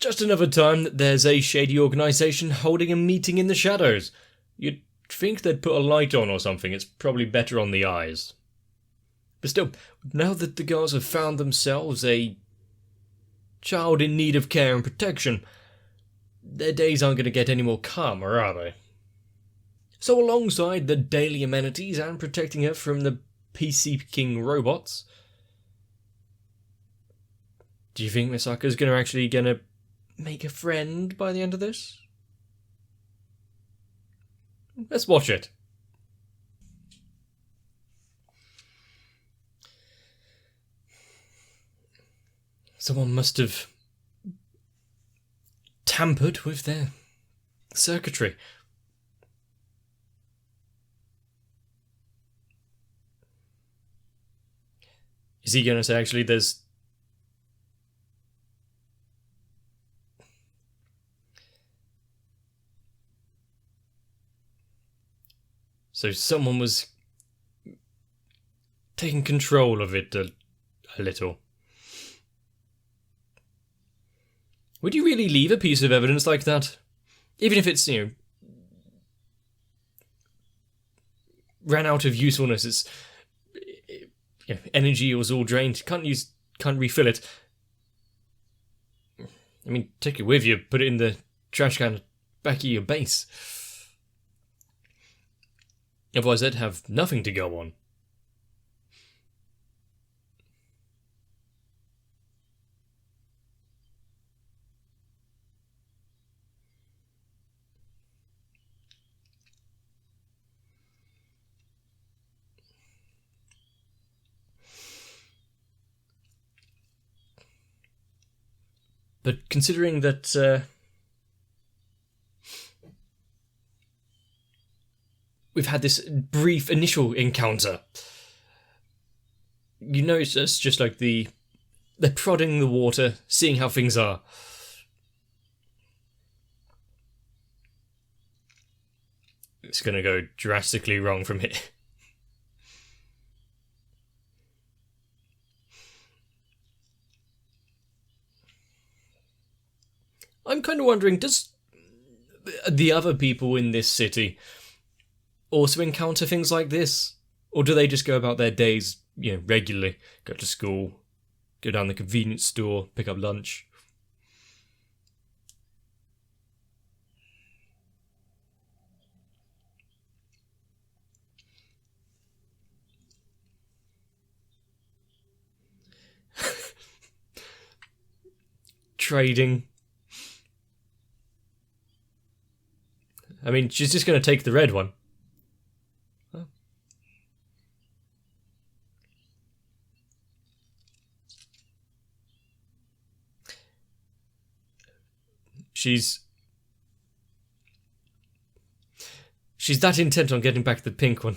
Just another time that there's a shady organisation holding a meeting in the shadows. You'd think they'd put a light on or something. It's probably better on the eyes. But still, now that the girls have found themselves a child in need of care and protection, their days aren't going to get any more calmer, are they? So alongside the daily amenities and protecting her from the peace-seeking robots, do you think Misaka's actually gonna make a friend by the end of this? Let's watch it. Someone must have tampered with their circuitry. Is he going to say, actually, there's... So someone was taking control of it a little. Would you really leave a piece of evidence like that? Even if it's, ran out of usefulness, it's... energy was all drained, can't refill it. I mean, take it with you, put it in the trash can back of your base. Otherwise they'd have nothing to go on. But considering that we've had this brief initial encounter, it's just like they're prodding the water, seeing how things are. It's gonna go drastically wrong from here. I'm kind of wondering, does the other people in this city also encounter things like this? Or do they just go about their days, regularly? Go to school, go down the convenience store, pick up lunch. Trading. I mean, she's just going to take the red one. Oh. She's that intent on getting back the pink one.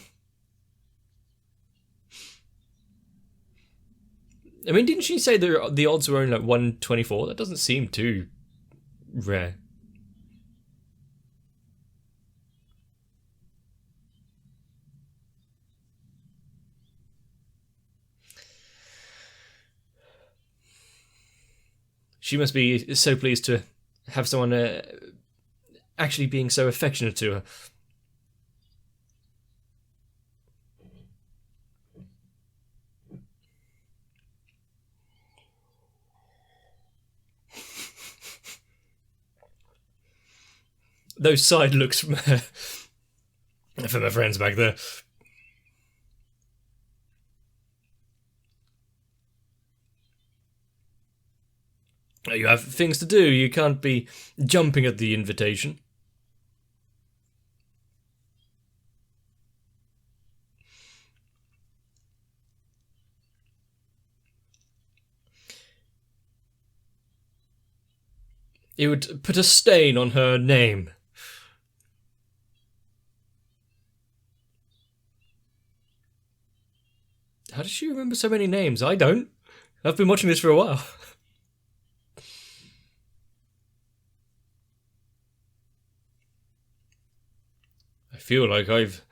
I mean, didn't she say the odds were only like 124? That doesn't seem too rare. She must be so pleased to have someone actually being so affectionate to her. Those side looks from her friends back there. You have things to do, you can't be jumping at the invitation. It would put a stain on her name. How does she remember so many names? I don't. I've been watching this for a while. I feel like I've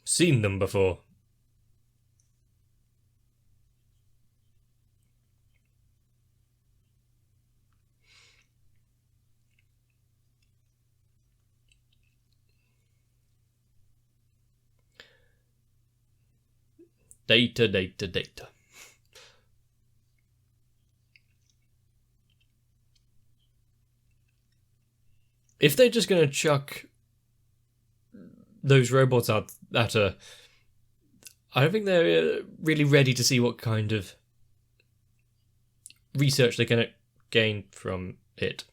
seen them before. Data, data, data. If they're just going to chuck those robots out at her, I don't think they're really ready to see what kind of research they're going to gain from it.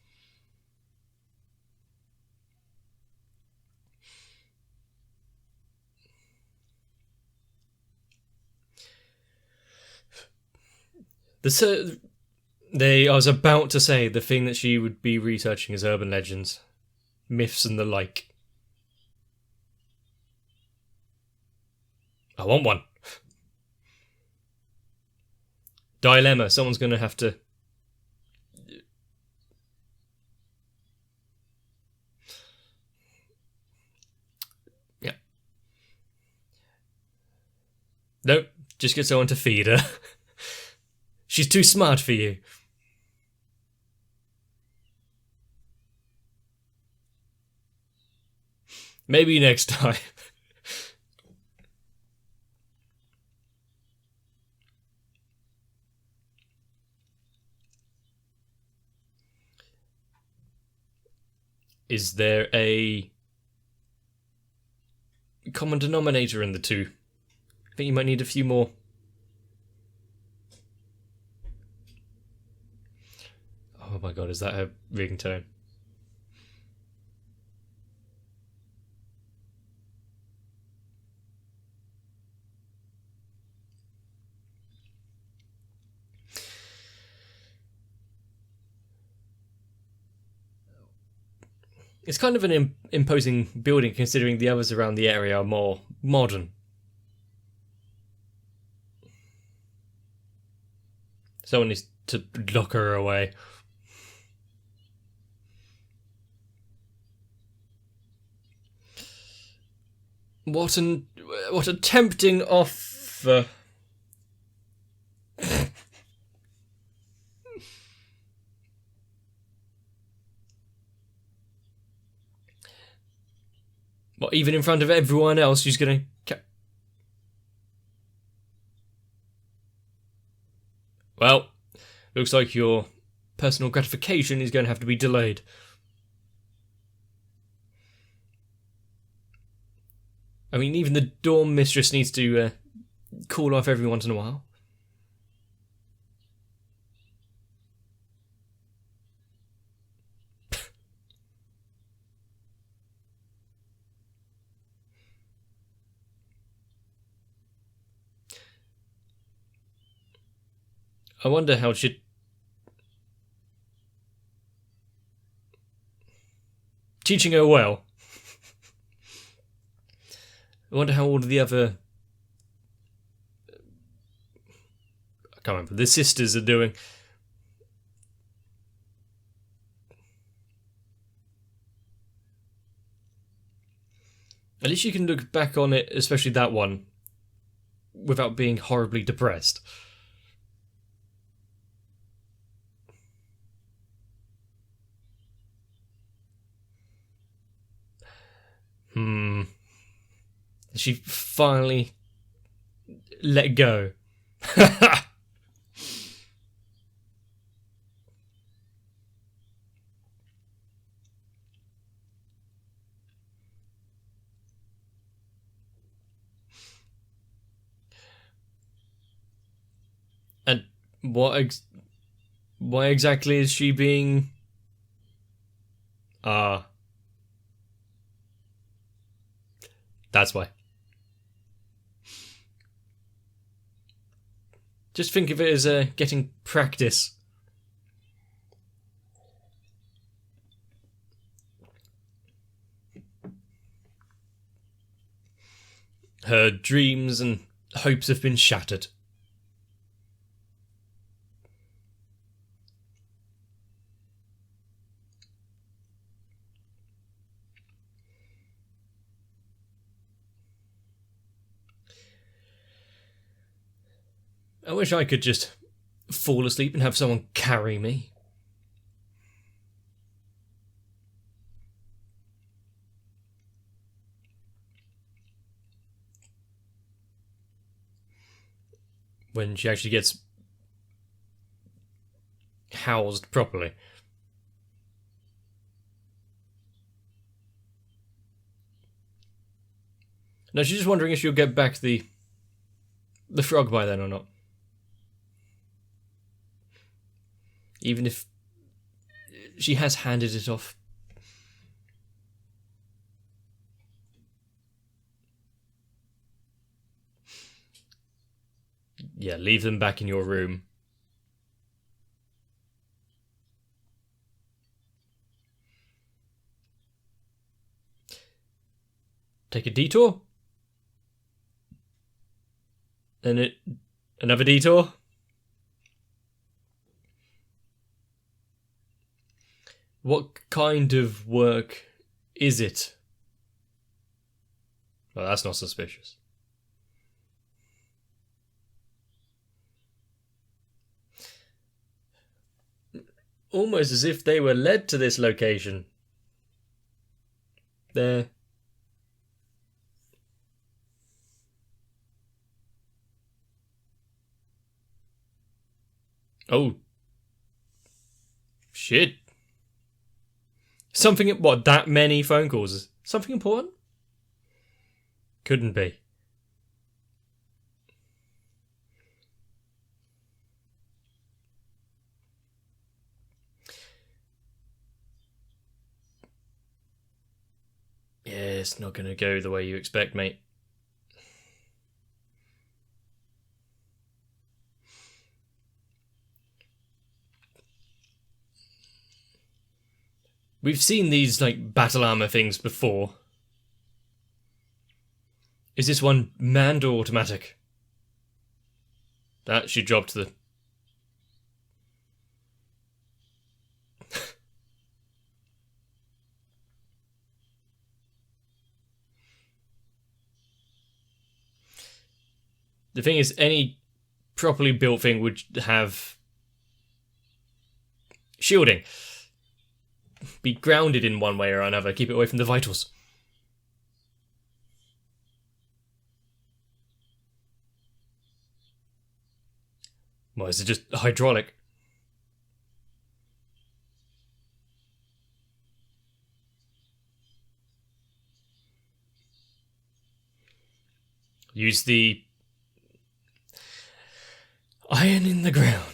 I was about to say the thing that she would be researching is urban legends, myths and the like. I want one. Dilemma. Someone's going to have to... Yeah. Nope. Just get someone to feed her. She's too smart for you. Maybe next time. Is there a common denominator in the two? I think you might need a few more. Oh my god, is that a ringtone? It's kind of an imposing building considering the others around the area are more modern. Someone needs to lock her away. What a tempting offer. What, even in front of everyone else, she's gonna... Well, looks like your personal gratification is going to have to be delayed. I mean, even the dorm mistress needs to cool off every once in a while. I wonder how she'd... Teaching her well. I wonder how all of the other... I can't remember. The sisters are doing. At least you can look back on it, especially that one, without being horribly depressed. She finally let go. And why exactly is she being... That's why. Just think of it as getting practice. Her dreams and hopes have been shattered. I wish I could just fall asleep and have someone carry me. when she actually gets housed properly. No, she's just wondering if she'll get back the frog by then or not. Even if she has handed it off. Yeah, leave them back in your room. Take a detour. And another detour. What kind of work is it? Well, that's not suspicious. Almost as if they were led to this location. There. Oh. Shit. Something, what, that many phone calls? Something important? Couldn't be. Yeah, it's not going to go the way you expect, mate. We've seen these, like, battle armor things before. Is this one manned or automatic? That she dropped the... The thing is, any properly built thing would have shielding. Be grounded in one way or another, keep it away from the vitals. Well, is it just hydraulic? Use the iron in the ground.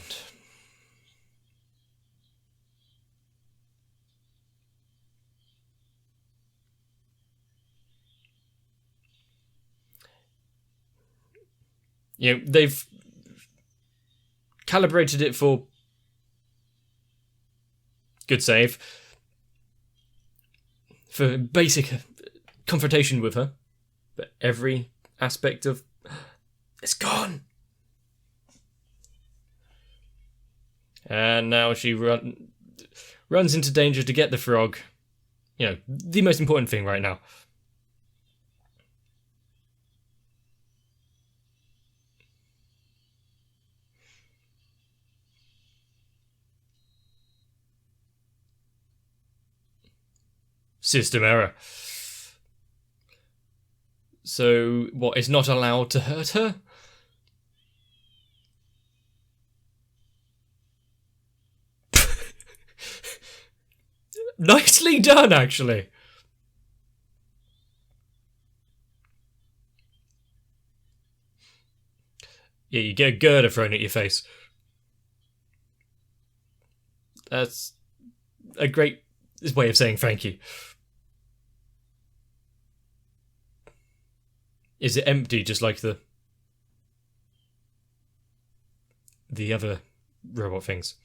You know, they've calibrated it for good save, for basic confrontation with her, but every aspect of it's gone. And now she runs into danger to get the frog. You know, the most important thing right now. System error. So, what, is not allowed to hurt her? Nicely done, actually. Yeah, you get a girder thrown at your face. That's a great way of saying thank you. Is it empty, just like the other robot things?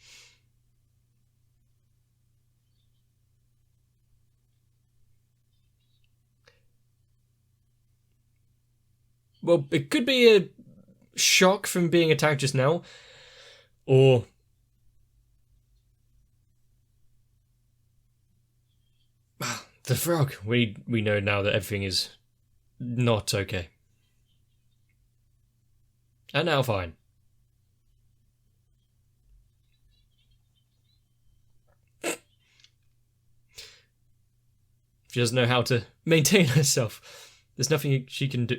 Well, it could be a shock from being attacked just now, or the frog. We know now that everything is not okay. And now fine. She doesn't know how to maintain herself. There's nothing she can do.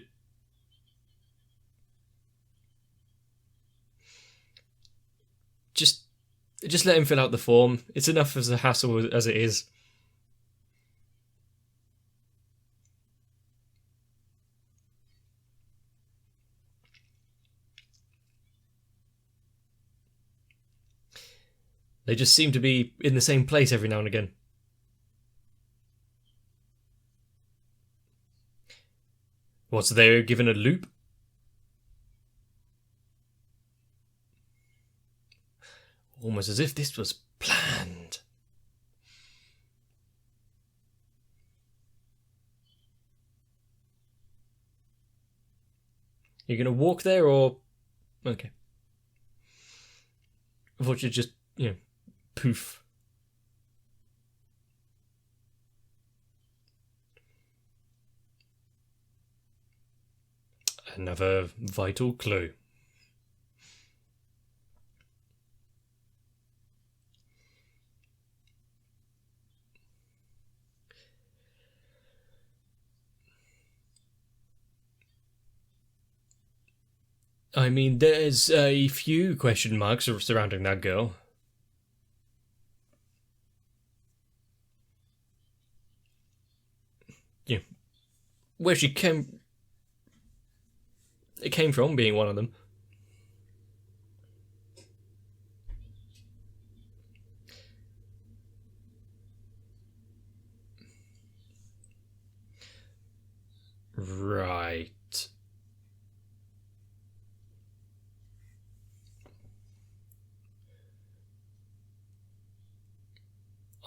Just let him fill out the form. It's enough as a hassle as it is. They just seem to be in the same place every now and again. What's they given a loop? Almost as if this was planned. You're gonna walk there or... Okay. I thought you'd just, poof. Another vital clue. I mean, there's a few question marks surrounding that girl. Yeah. Where she came... It came from being one of them. Right.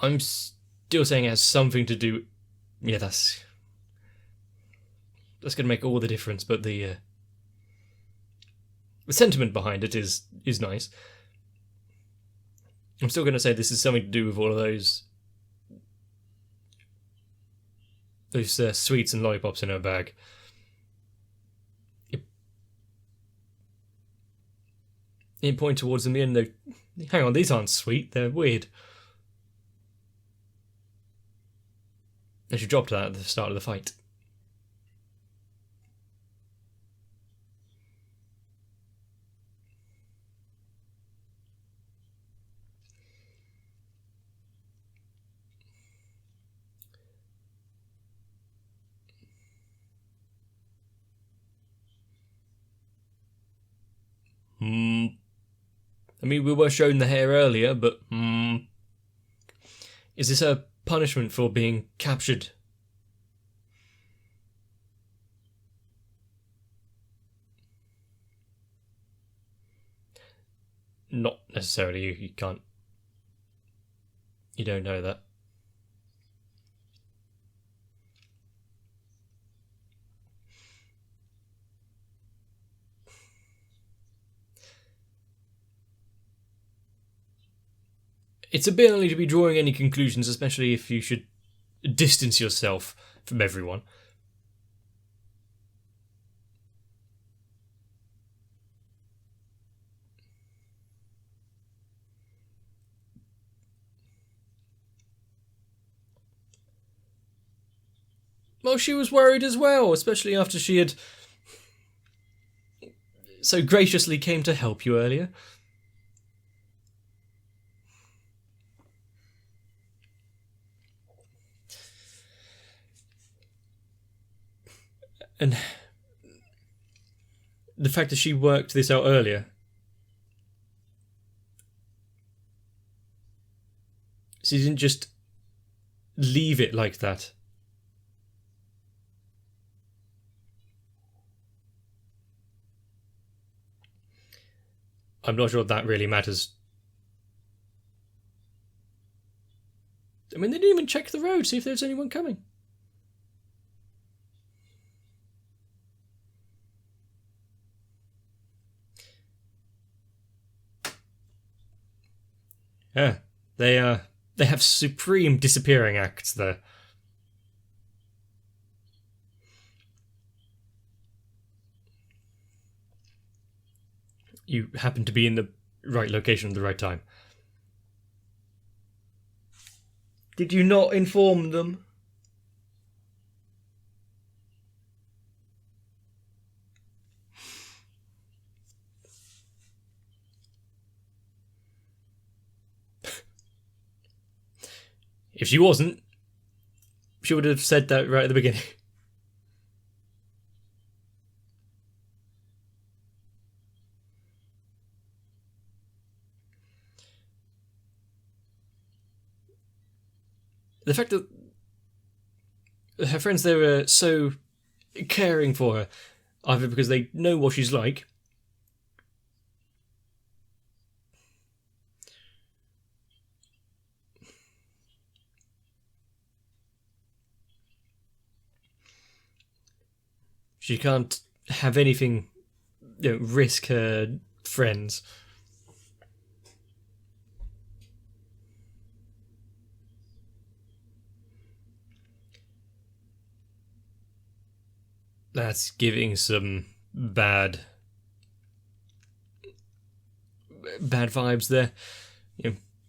I'm still saying it has something to do... Yeah, that's going to make all the difference, but the sentiment behind it is nice. I'm still going to say this is something to do with all of those sweets and lollipops in her bag. You point towards them and they... Hang on, these aren't sweet, they're weird. And she dropped that at the start of the fight. I mean, we were shown the hair earlier, but is this a punishment for being captured? Not necessarily. You can't. You don't know that. It's a bit early to be drawing any conclusions, especially if you should distance yourself from everyone. Well, she was worried as well, especially after she had so graciously came to help you earlier. And the fact that she worked this out earlier. She didn't just leave it like that. I'm not sure that really matters. I mean, they didn't even check the road, see if there's anyone coming. Yeah, they have supreme disappearing acts there. You happen to be in the right location at the right time. Did you not inform them? If she wasn't, she would have said that right at the beginning. The fact that her friends there are so caring for her, either because they know what she's like, she can't have anything, risk her friends. That's giving some bad vibes there.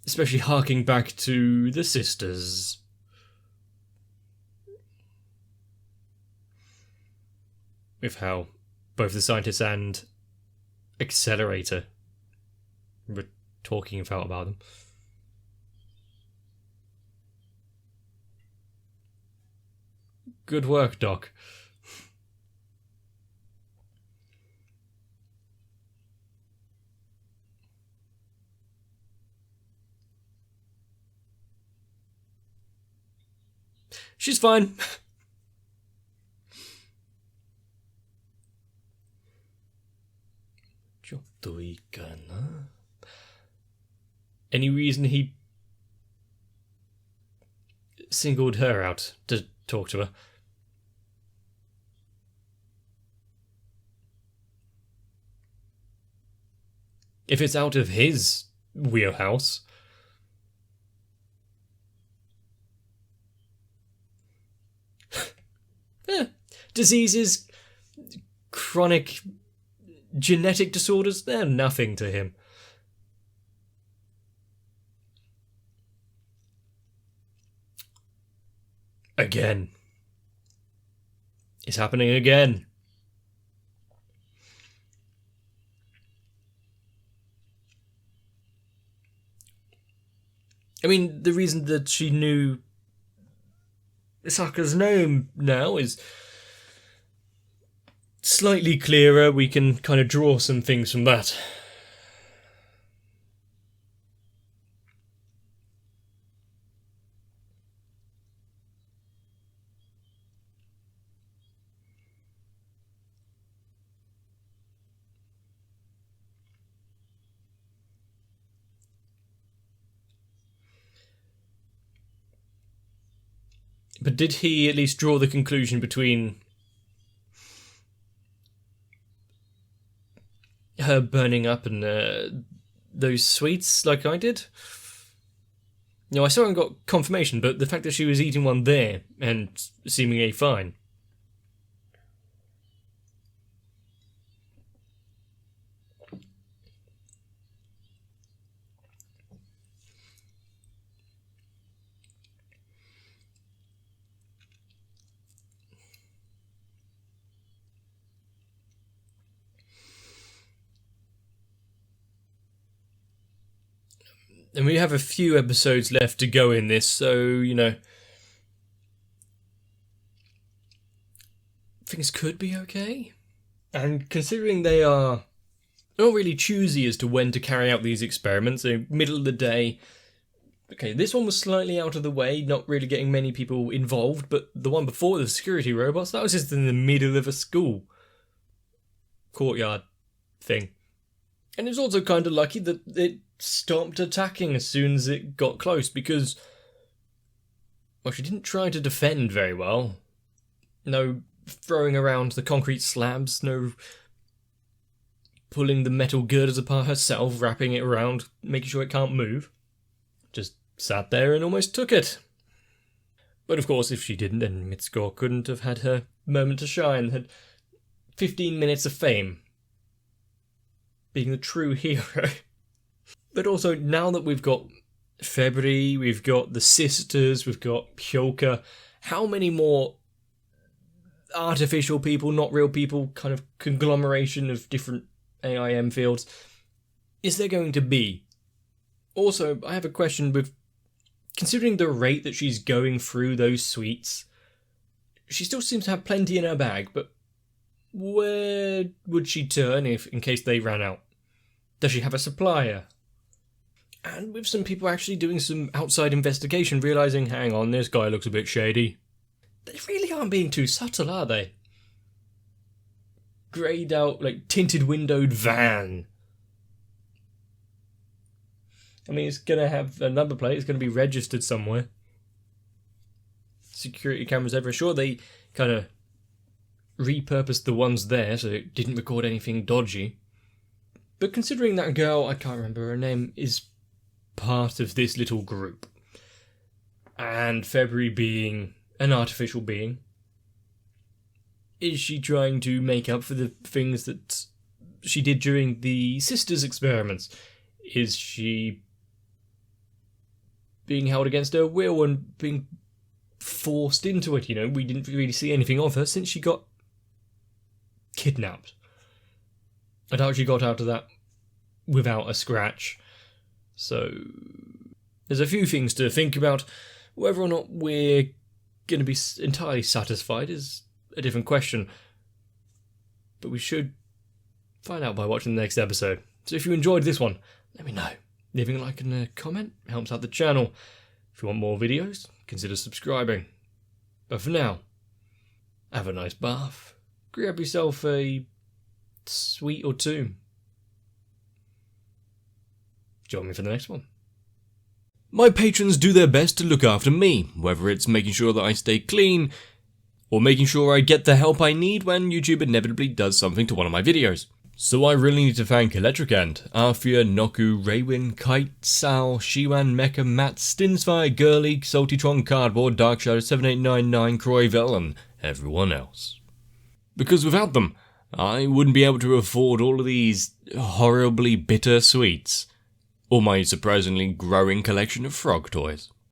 Especially harking back to the sisters. With how both the scientist and accelerator were talking about them. Good work, Doc. She's fine. Any reason he singled her out to talk to her? If it's out of his wheelhouse. Diseases, chronic genetic disorders, they're nothing to him. Again. It's happening again. I mean, the reason that she knew Sokka's name now is slightly clearer. We can kind of draw some things from that. But did he at least draw the conclusion between her burning up and those sweets like I did? I still haven't got confirmation, but the fact that she was eating one there and seemingly fine. And we have a few episodes left to go in this, so, things could be okay. And considering they are not really choosy as to when to carry out these experiments, so middle of the day. Okay, this one was slightly out of the way, not really getting many people involved, but the one before, the security robots, that was just in the middle of a school courtyard thing. And it was also kind of lucky that it stopped attacking as soon as it got close, because, well, she didn't try to defend very well. No throwing around the concrete slabs, no pulling the metal girders apart herself, wrapping it around, making sure it can't move. Just sat there and almost took it. But of course, if she didn't, then Mitsuko couldn't have had her moment to shine, had 15 minutes of fame, being the true hero. But also, now that we've got February, we've got the sisters, we've got Hyoka, how many more artificial people, not real people, kind of conglomeration of different AIM fields is there going to be? Also, I have a question with considering the rate that she's going through those sweets, she still seems to have plenty in her bag, but where would she turn in case they ran out? Does she have a supplier? And with some people actually doing some outside investigation, realising, hang on, this guy looks a bit shady. They really aren't being too subtle, are they? Greyed out, tinted windowed van. I mean, it's going to have a number plate, it's going to be registered somewhere. Security cameras everywhere. Sure, they kind of repurposed the ones there so it didn't record anything dodgy. But considering that girl, I can't remember her name, is part of this little group, and February being an artificial being, is she trying to make up for the things that she did during the sisters' experiments? Is she being held against her will and being forced into it? We didn't really see anything of her since she got kidnapped. I doubt she got out of that without a scratch. So there's a few things to think about. Whether or not we're going to be entirely satisfied is a different question. But we should find out by watching the next episode. So if you enjoyed this one, let me know. Leaving a like and a comment helps out the channel. If you want more videos, consider subscribing. But for now, have a nice bath. Grab yourself a sweet or two. Join me for the next one. My patrons do their best to look after me, whether it's making sure that I stay clean, or making sure I get the help I need when YouTube inevitably does something to one of my videos. So I really need to thank Electricant, Arthia, Noku, Raywin, Kite, Sal, Shiwan, Mecha, Matt, Stinsfire, Girly, Saltytron, Cardboard, Darkshadow, 7899, Croyvel, and everyone else. Because without them, I wouldn't be able to afford all of these horribly bitter sweets, or my surprisingly growing collection of frog toys.